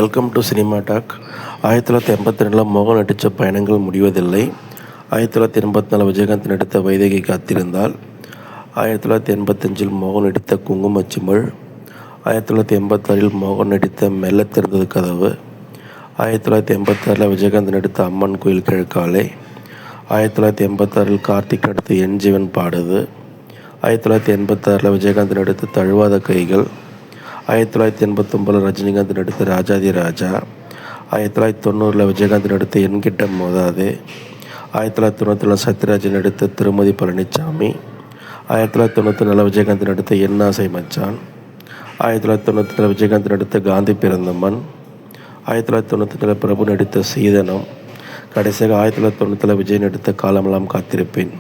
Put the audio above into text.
Welcome to cinema talk. 1982 மோகன் நடித்த பயணங்கள் முடிவதில்லை. 1984 விஜயகாந்த் நடித்த வைதேகி காத்திருந்தால். 1985 மோகன் நடித்த குங்குமச்சிமிழ். 1986 மோகன் நடித்த மெல்ல திறந்தது கதவு. 1986 விஜயகாந்த் நடித்த அம்மன் கோயில் கிழக்காலை. 1986 கார்த்திக் நடித்த என் ஜீவன் பாடுது. 1986 விஜயகாந்த் நடித்த தழுவாத கைகள். 1989 ரஜினிகாந்த் நடித்த ராஜாதி ராஜா. 1990 விஜயகாந்த் நடித்த என்கிட்ட மோதாதே. 1994 சத்யராஜ் நடித்த திருமதி பழனிசாமி. 1994 விஜயகாந்த் நடித்த என் ஆசை மச்சான். 1994 விஜயகாந்த் நடித்த காந்தி பிறந்தமன். 1994 பிரபு நடித்த சீதனம். கடைசியாக 1990 விஜய் நடித்த காலமெல்லாம் காத்திருப்பேன்.